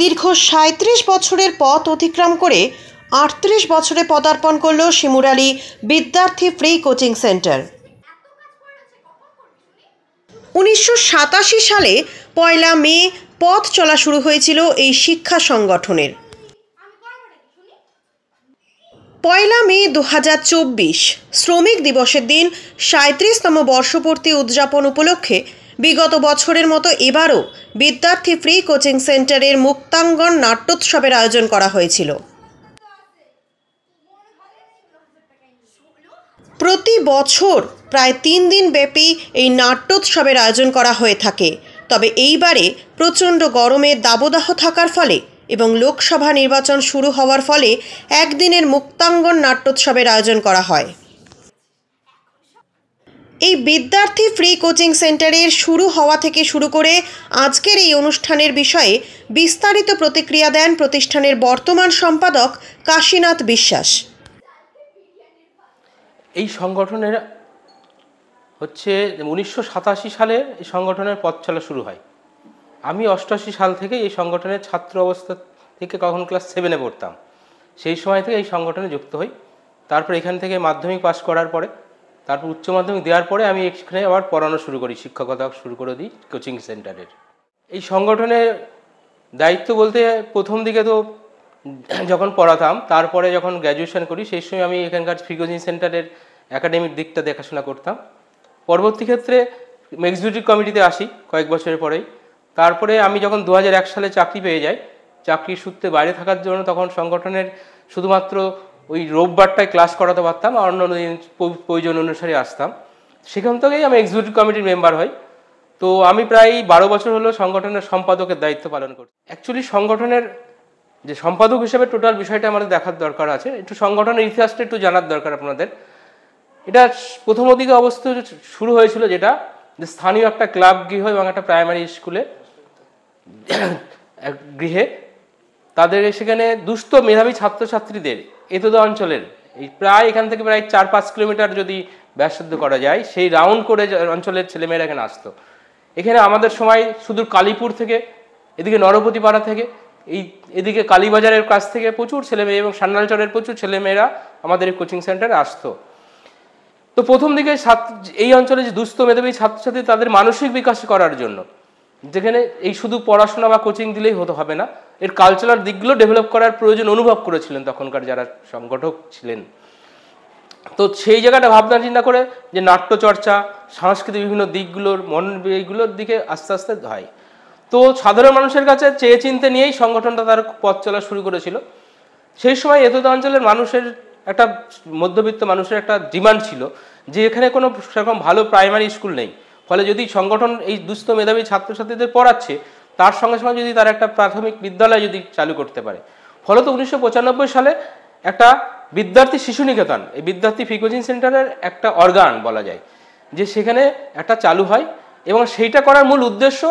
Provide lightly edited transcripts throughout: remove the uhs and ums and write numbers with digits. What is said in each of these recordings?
দীর্ঘ ৩৭ বছরের পথ অতিক্রম করে ৩৮ বছরে পদার্পণ করল শিমুরালী বিদ্যার্থী ফ্রি কোচিং সেন্টার। ১৯৮৭ সালে ১লা মে পথ চলা শুরু হয়েছিল এই শিক্ষা সংগঠনের। ১লা মে ২০২৪ শ্রমিক দিবসের দিন ৩৭তম বর্ষপূর্তি উদযাপন উপলক্ষে বিগত বছরের মতো এবারও বিদ্যার্থী ফ্রি কোচিং সেন্টারের মুক্তাঙ্গন নাট্যোৎসবের আয়োজন করা হয়েছিল। প্রতি বছর প্রায় ৩ দিন ব্যাপী এই নাট্যোৎসবের আয়োজন করা হয়ে থাকে, তবে এইবারে প্রচণ্ড গরমের দাবদাহ থাকার ফলে এবং লোকসভা নির্বাচন শুরু হওয়ার ফলে একদিনের মুক্তাঙ্গন নাট্যোৎসবের আয়োজন করা হয়। এই বিদ্যার্থী ফ্রি কোচিং সেন্টারের শুরু হওয়া থেকে শুরু করে আজকের এই অনুষ্ঠানের বিষয়ে বিস্তারিত প্রতিক্রিয়া দেন প্রতিষ্ঠানের বর্তমান সম্পাদক কাশীনাথ বিশ্বাস। এই সংগঠনের হচ্ছে ১৯৮৭ সালে এই সংগঠনের পথ চলা শুরু হয়। আমি ৮৮ সাল থেকে এই সংগঠনের ছাত্র অবস্থা থেকে কখন ক্লাস 7-এ পড়তাম, সেই সময় থেকে এই সংগঠনে যুক্ত হই। তারপর এখান থেকে মাধ্যমিক পাশ করার পরে তারপর উচ্চ মাধ্যমিক দেওয়ার পরে আমি এখানে আবার পড়ানো শুরু করি, শিক্ষকতা শুরু করে দিই কোচিং সেন্টারের। এই সংগঠনের দায়িত্ব বলতে প্রথম দিকে তো যখন পড়াতাম, তারপরে যখন গ্র্যাজুয়েশন করি সেই সময় আমি এখানকার ফ্রি কোচিং সেন্টারের একাডেমিক দিকটা দেখাশোনা করতাম। পরবর্তী ক্ষেত্রে এক্সিকিউটিভ কমিটিতে আসি কয়েক বছরের পরেই। তারপরে আমি যখন ২০০১ সালে চাকরি পেয়ে যাই, চাকরির সূত্রে বাইরে থাকার জন্য তখন সংগঠনের শুধুমাত্র ওই রোববারটায় ক্লাস করাতে পারতাম, আর অন্য দিন প্রয়োজন অনুসারে আসতাম। সেখান থেকেই আমি এক্সিকিউটিভ কমিটির মেম্বার হই। তো আমি প্রায় ১২ বছর হলো সংগঠনের সম্পাদকের দায়িত্ব পালন করি। অ্যাকচুয়ালি সংগঠনের যে সম্পাদক হিসেবে টোটাল বিষয়টা আমাদের দেখার দরকার আছে, একটু সংগঠনের ইতিহাসটা একটু জানার দরকার আপনাদের। এটা প্রথম দিকে অবস্থা শুরু হয়েছিল যেটা যে স্থানীয় একটা ক্লাব গৃহ এবং একটা প্রাইমারি স্কুলে গৃহে তাদের সেখানে দুস্থ মেধাবী ছাত্রছাত্রীদের এতদ অঞ্চলের এই প্রায় এখান থেকে প্রায় ৪-৫ কিলোমিটার যদি ব্যাসার্ধ করা যায় সেই রাউন্ড করে অঞ্চলের ছেলেমেয়েরা এখানে আসতো। এখানে আমাদের সময় শুধু কালীপুর থেকে, এদিকে নরপতিপাড়া থেকে, এদিকে কালীবাজারের কাছ থেকে প্রচুর ছেলেমেয়ে এবং সান্যালচরের প্রচুর ছেলেমেয়েরা আমাদের এই কোচিং সেন্টারে আসতো। তো প্রথম দিকে এই অঞ্চলে যে দুস্থ মেধাবী ছাত্রছাত্রী তাদের মানসিক বিকাশ করার জন্য, যেখানে এই শুধু পড়াশোনা বা কোচিং দিলেই হবে না, এর কালচারাল দিকগুলো ডেভেলপ করার প্রয়োজন অনুভব করেছিলেন তখনকার যারা সংগঠক ছিলেন। তো সেই জায়গাটা ভাবনা চিন্তা করে যে নাট্যচর্চা, সাংস্কৃতিক বিভিন্ন দিকগুলোর এইগুলোর দিকে আস্তে আস্তে হয়। তো সাধারণ মানুষের কাছে চেয়ে চিনতে নিয়েই সংগঠনটা তার পথ চলা শুরু করেছিল। সেই সময় এতদ অঞ্চলের মানুষের একটা মধ্যবিত্ত মানুষের একটা ডিমান্ড ছিল যে এখানে কোনো সেরকম ভালো প্রাইমারি স্কুল নেই, ফলে যদি সংগঠন এই দুস্থ মেধাবী ছাত্রছাত্রীদের পড়াচ্ছে তার সঙ্গে সঙ্গে যদি তার একটা প্রাথমিক বিদ্যালয় যদি চালু করতে পারে। ফলত ১৯৯৫ সালে একটা বিদ্যার্থী শিশু নিকেতন, এই বিদ্যার্থী ফ্রি কোচিং সেন্টারের একটা অর্গান বলা যায়, যে সেখানে একটা চালু হয়। এবং সেইটা করার মূল উদ্দেশ্য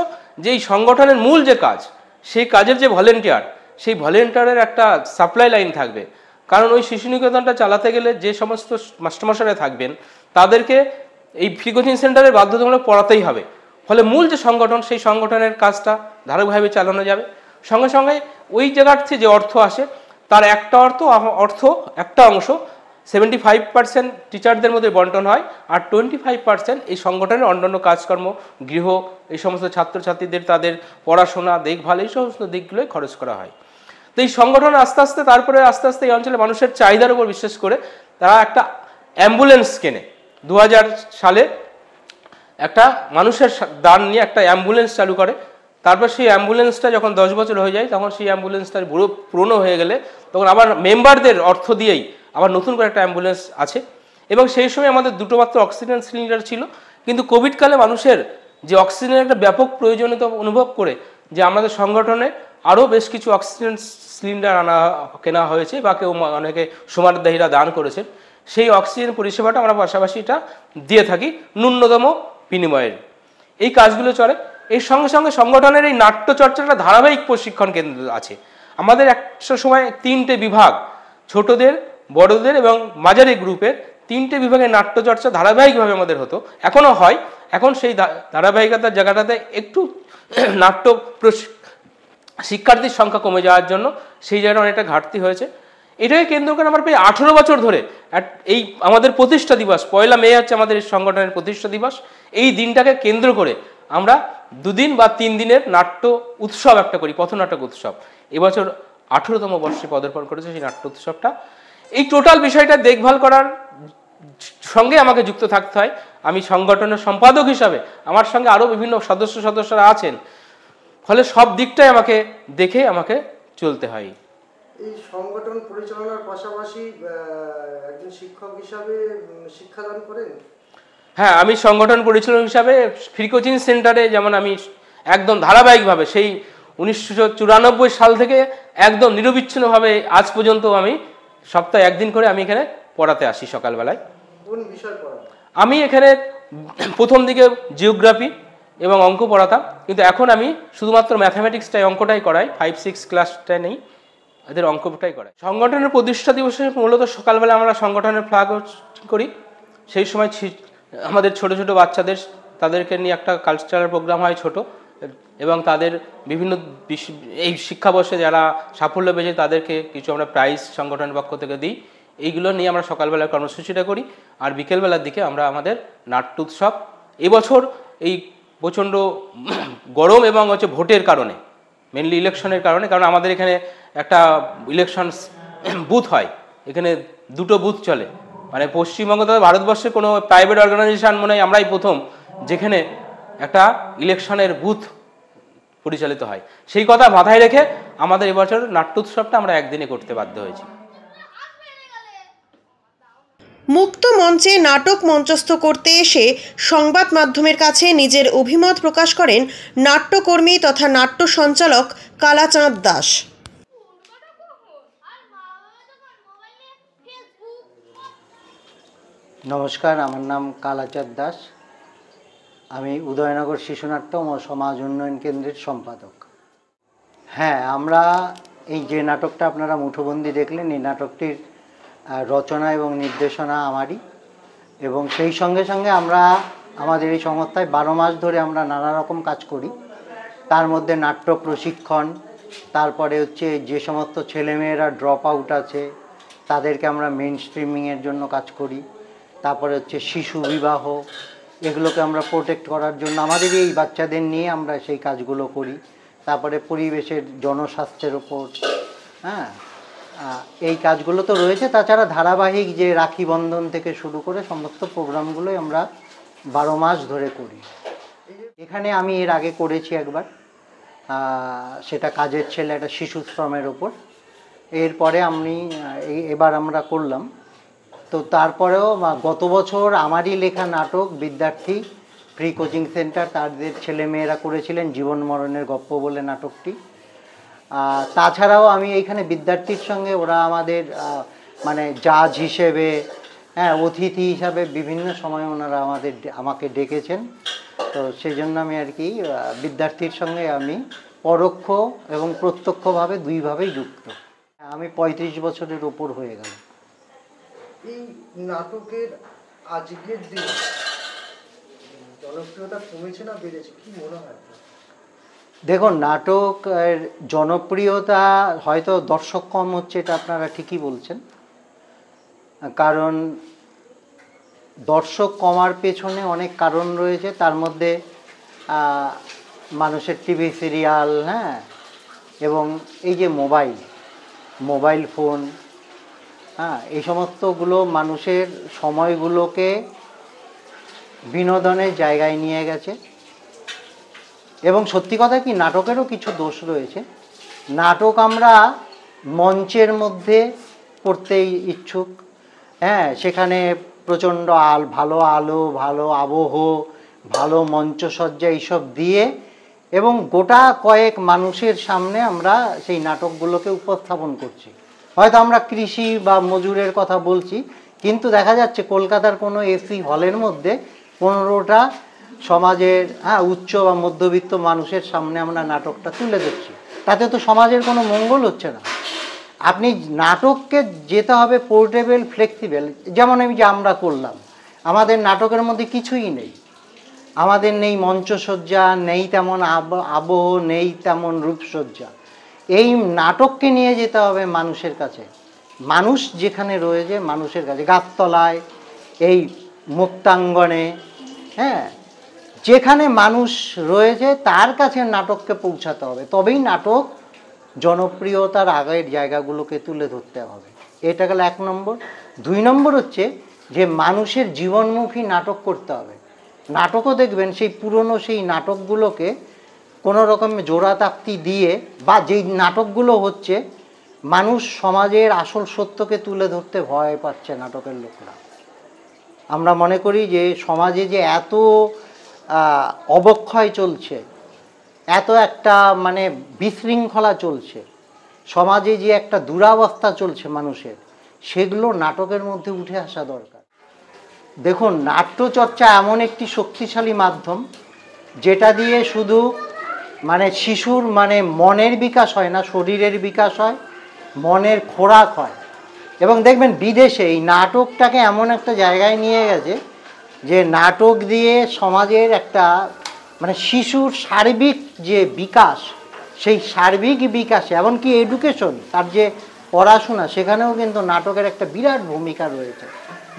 যে এই সংগঠনের মূল যে কাজ, সেই কাজের যে ভলেন্টিয়ার, সেই ভলেন্টিয়ারের একটা সাপ্লাই লাইন থাকবে। কারণ ওই শিশু নিকেতনটা চালাতে গেলে যে সমস্ত মাস্টারমশাইরা থাকবেন তাদেরকে এই ফ্রি কোচিং সেন্টারে বাধ্যতামূলক পড়াতেই হবে। ফলে মূল যে সংগঠন, সেই সংগঠনের কাজটা ধারাবাহিকভাবে চালানো যাবে। সঙ্গে সঙ্গে ওই জায়গার থেকে যে অর্থ আসে তার একটা একটা অংশ 75% টিচারদের মধ্যে বন্টন হয়, আর 25% এই সংগঠনের অন্যান্য কাজকর্ম, গৃহ, এই সমস্ত ছাত্রছাত্রীদের তাদের পড়াশোনা, দেখভাল, এই সমস্ত দিকগুলোই খরচ করা হয়। তো এই সংগঠন আস্তে আস্তে এই অঞ্চলে মানুষের চাহিদার উপর বিশ্বাস করে তারা একটা অ্যাম্বুলেন্স কেনে। ২০০০ সালে একটা মানুষের দান নিয়ে একটা অ্যাম্বুলেন্স চালু করে। তারপর সেই অ্যাম্বুলেন্সটা যখন 10 বছর হয়ে যায়, তখন সেই অ্যাম্বুলেন্সটার পুরনো হয়ে গেলে তখন আবার মেম্বারদের অর্থ দিয়েই আবার নতুন করে একটা অ্যাম্বুলেন্স আছে। এবং সেই সময় আমাদের দুটো মাত্র অক্সিজেন সিলিন্ডার ছিল, কিন্তু কোভিডকালে মানুষের যে অক্সিজেনের একটা ব্যাপক প্রয়োজনীয়তা অনুভব করে যে আমাদের সংগঠনে আরও বেশ কিছু অক্সিজেন সিলিন্ডার কেনা হয়েছে বা অনেকে সমারোহীরা দান করেছেন। সেই অক্সিজেন পরিষেবাটা আমরা পাশাপাশি এটা দিয়ে থাকি ন্যূনতম বিনিময়ের। এই কাজগুলো চলে। এর সঙ্গে সঙ্গে সংগঠনের এই নাট্যচর্চাটা ধারাবাহিক প্রশিক্ষণ কেন্দ্র আছে। আমাদের একটা সময় 3টে বিভাগ, ছোটদের, বড়দের এবং মাঝারি গ্রুপের 3টে বিভাগের নাট্যচর্চা ধারাবাহিকভাবে আমাদের হতো, এখনও হয়। এখন সেই ধারাবাহিকতার জায়গাটাতে একটু শিক্ষার্থীর সংখ্যা কমে যাওয়ার জন্য সেই জায়গায় অনেকটা ঘাটতি হয়েছে। এটাকে কেন্দ্র করে আমরা প্রায় 18 বছর ধরে এই আমাদের প্রতিষ্ঠা দিবস 1 মে হচ্ছে আমাদের সংগঠনের প্রতিষ্ঠা দিবস। এই দিনটাকে কেন্দ্র করে আমরা 2 দিন বা 3 দিনের নাট্য উৎসব একটা করি, পথনাটক উৎসব। এবছর 18তম বর্ষে পদার্পণ করেছে সেই নাট্য উৎসবটা। এই টোটাল বিষয়টা দেখভাল করার সঙ্গে আমাকে যুক্ত থাকতে হয়। আমি সংগঠনের সম্পাদক হিসাবে আমার সঙ্গে আরও বিভিন্ন সদস্যরা আছেন, ফলে সব দিকটাই আমাকে দেখে আমাকে চলতে হয়। এই সংগঠন পরিচালনার পাশাপাশি একজন শিক্ষক হিসাবে শিক্ষাদান করেন? হ্যাঁ, আমি সংগঠন পরিচালক হিসাবে ফ্রি কোচিং সেন্টারে যেমন আমি একদম ধারাবাহিকভাবে সেই 1994 সাল থেকে একদম নিরবিচ্ছিন্নভাবে আজ পর্যন্ত আমি সপ্তাহে 1 দিন করে আমি এখানে পড়াতে আসি সকালবেলায়। কোন বিষয় পড়ান? আমি এখানে প্রথম দিকে জিওগ্রাফি এবং অঙ্ক পড়াতাম, কিন্তু এখন আমি শুধুমাত্র ম্যাথামেটিক্সটাই, অঙ্কটাই করাই। 5-6 ক্লাসটা নেই, এদের অঙ্কটাই করাই। সংগঠনের প্রতিষ্ঠা দিবসে মূলত সকালবেলা আমরা সংগঠনের ফ্ল্যাগ করি। সেই সময় আমাদের ছোট ছোট বাচ্চাদের তাদেরকে নিয়ে একটা কালচারাল প্রোগ্রাম হয় ছোট, এবং তাদের বিভিন্ন এই শিক্ষাবর্ষে যারা সাফল্য পেয়েছে তাদেরকে কিছু আমরা প্রাইজ সংগঠনের পক্ষ থেকে দিই। এইগুলো নিয়ে আমরা সকালবেলার কর্মসূচিটা করি। আর বিকেলবেলার দিকে আমরা আমাদের নাট্য উৎসব, এবছর এই প্রচণ্ড গরম এবং ভোটের কারণে, মেনলি ইলেকশনের কারণে, কারণ আমাদের এখানে একটা ইলেকশন বুথ হয়, এখানে 2টো বুথ চলে, মানে পশ্চিমবঙ্গ তথা ভারতবর্ষের কোনো প্রাইভেট অর্গানাইজেশন মনে হয় আমরাই প্রথম যেখানে একটা ইলেকশনের বুথ পরিচালিত হয়। সেই কথা মাথায় রেখে আমাদের এবছর নাট্য উৎসবটা আমরা 1 দিনে করতে বাধ্য হয়েছি। মুক্ত মঞ্চে নাটক মঞ্চস্থ করতে এসে সংবাদ মাধ্যমের কাছে নিজের অভিমত প্রকাশ করেন নাট্যকর্মী তথা নাট্য সঞ্চালক কালাচাঁদ দাস। নমস্কার, আমার নাম কালাচাঁদ দাস। আমি উদয়নগর শিশুনাট্য ও সমাজ উন্নয়ন কেন্দ্রের সম্পাদক। হ্যাঁ, আমরা এই যে নাটকটা আপনারা মুঠোবন্দি দেখলেন, এই নাটকটির রচনা এবং নির্দেশনা আমারই, এবং সেই সঙ্গে সঙ্গে আমরা আমাদের এই সংস্থায় 12 মাস ধরে আমরা নানা রকম কাজ করি। তার মধ্যে নাট্য প্রশিক্ষণ, তারপরে হচ্ছে যে সমস্ত ছেলেমেয়েরা ড্রপ আউট আছে তাদেরকে আমরা মেইন স্ট্রিমিংয়ের জন্য কাজ করি। তারপরে হচ্ছে শিশু বিবাহ, এগুলোকে আমরা প্রোটেক্ট করার জন্য আমাদের এই বাচ্চাদের নিয়ে আমরা সেই কাজগুলো করি। তারপরে পরিবেশের জনস্বাস্থ্যের ওপর, হ্যাঁ, এই কাজগুলো তো রয়েছে। তাছাড়া ধারাবাহিক যে রাখি বন্ধন থেকে শুরু করে সমস্ত প্রোগ্রামগুলোই আমরা 12 মাস ধরে করি। এখানে আমি এর আগে করেছি একবার, সেটা কাজের ছেলে, একটা শিশু শ্রমের ওপর। এরপরে এবার আমরা করলাম। তো তারপরেও গত বছর আমারই লেখা নাটক বিদ্যার্থী ফ্রি কোচিং সেন্টার, তাদের ছেলেমেয়েরা করেছিলেন জীবন মরণের গপ্প বলে নাটকটি। তাছাড়াও আমি এইখানে বিদ্যার্থীর সঙ্গে ওরা আমাদের মানে জাজ হিসেবে, হ্যাঁ, অতিথি হিসাবে বিভিন্ন সময় ওনারা আমাকে ডেকেছেন। তো সেই জন্য আমি আর কি বিদ্যার্থীর সঙ্গে আমি পরোক্ষ এবং প্রত্যক্ষভাবে দুইভাবেই যুক্ত। আমি 35 বছরের ওপর হয়ে গেল। এই নাটকের আজকের দিনে জনপ্রিয়তা কমেছে না বেড়েছে, কি মনে হয়? দেখুন, নাটকের জনপ্রিয়তা হয়তো দর্শক কম হচ্ছে, এটা আপনারা ঠিকই বলছেন। কারণ দর্শক কমার পেছনে অনেক কারণ রয়েছে। তার মধ্যে মানুষের টিভি সিরিয়াল, হ্যাঁ, এবং এই যে মোবাইল ফোন, হ্যাঁ, এই সমস্তগুলো মানুষের সময়গুলোকে বিনোদনের জায়গায় নিয়ে গেছে। এবং সত্যি কথা কি, নাটকেরও কিছু দোষ রয়েছে। নাটক আমরা মঞ্চের মধ্যে করতেই ইচ্ছুক, হ্যাঁ, সেখানে প্রচণ্ড ভালো আলো, ভালো আবহ, ভালো মঞ্চসজ্জা এইসব দিয়ে এবং গোটা কয়েক মানুষের সামনে আমরা সেই নাটকগুলোকে উপস্থাপন করছি। হয়তো আমরা কৃষি বা মজুরের কথা বলছি, কিন্তু দেখা যাচ্ছে কলকাতার কোনো এসি হলের মধ্যে 15টা সমাজের, হ্যাঁ, উচ্চ বা মধ্যবিত্ত মানুষের সামনে আমরা নাটকটা তুলে ধরছি। তাতে তো সমাজের কোনো মঙ্গল হচ্ছে না। আপনি নাটককে যেতে হবে পোর্টেবল, ফ্লেক্সিবল। যেমন যে আমরা করলাম, আমাদের নাটকের মধ্যে কিছুই নেই। আমাদের নেই মঞ্চসজ্জা, নেই তেমন আবহ, নেই তেমন রূপসজ্জা। এই নাটককে নিয়ে যেতে হবে মানুষের কাছে, মানুষ যেখানে রয়েছে মানুষের কাছে, গাছতলায়, এই মুক্তাঙ্গনে, হ্যাঁ, যেখানে মানুষ রয়েছে তার কাছে নাটককে পৌঁছাতে হবে, তবেই নাটক জনপ্রিয়তার আগের জায়গাগুলোকে তুলে ধরতে হবে। এটা গেল 1 নম্বর। 2 নম্বর হচ্ছে যে মানুষের জীবনমুখী নাটক করতে হবে। নাটকও দেখবেন সেই পুরনো সেই নাটকগুলোকে কোনো রকম জোড়াতাপ্তি দিয়ে, বা যেই নাটকগুলো হচ্ছে মানুষ সমাজের আসল সত্যকে তুলে ধরতে ভয় পাচ্ছে নাটকের লোকরা। আমরা মনে করি যে সমাজে যে এত অবক্ষয় চলছে, এত একটা মানে বিশৃঙ্খলা চলছে, সমাজে যে একটা দুরাবস্থা চলছে মানুষের, সেগুলো নাটকের মধ্যে উঠে আসা দরকার। দেখুন, নাট্যচর্চা এমন একটি শক্তিশালী মাধ্যম যেটা দিয়ে শুধু মানে শিশুর মানে মনের বিকাশ হয় না, শরীরের বিকাশ হয়, মনের খোরাক হয়। এবং দেখবেন বিদেশে এই নাটকটাকে এমন একটা জায়গায় নিয়ে গেছে যে নাটক দিয়ে সমাজের একটা মানে শিশুর সার্বিক যে বিকাশ, সেই সার্বিক বিকাশে এমনকি এডুকেশন, তার যে পড়াশোনা, সেখানেও কিন্তু নাটকের একটা বিরাট ভূমিকা রয়েছে,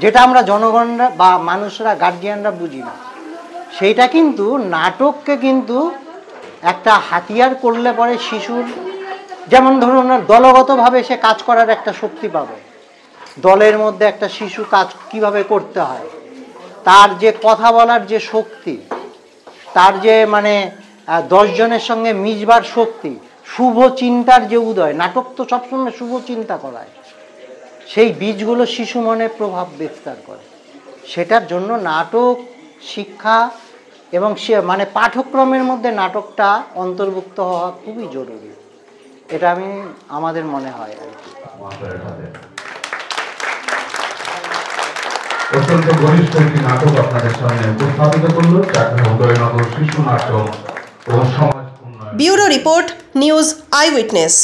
যেটা আমরা জনগণরা বা মানুষরা, গার্জিয়ানরা বুঝি না। সেইটা কিন্তু নাটককে কিন্তু একটা হাতিয়ার করলে পরে শিশুর, যেমন ধরুন দলগতভাবে সে কাজ করার একটা শক্তি পাবে, দলের মধ্যে একটা শিশু কাজ কিভাবে করতে হয়, তার যে কথা বলার যে শক্তি, তার যে মানে 10 জনের সঙ্গে মিশবার শক্তি, শুভ চিন্তার যে উদয়, নাটক তো সবসময় শুভ চিন্তা করায়, সেই বীজগুলো শিশু মনে প্রভাব বিস্তার করে। সেটার জন্য নাটক শিক্ষা এবং সে মানে পাঠ্যক্রমের মধ্যে নাটকটা অন্তর্ভুক্ত হওয়া খুবই জরুরি, এটা আমাদের মনে হয় আর কি। অত্যন্ত ঘনিষ্ঠ একটি নাটক আপনাদের সামনে উপস্থাপিত করলো, যাকে উদয়নগর শিশু নাটক ও সমাজ উন্নয়ন। Bureau report, news I witness.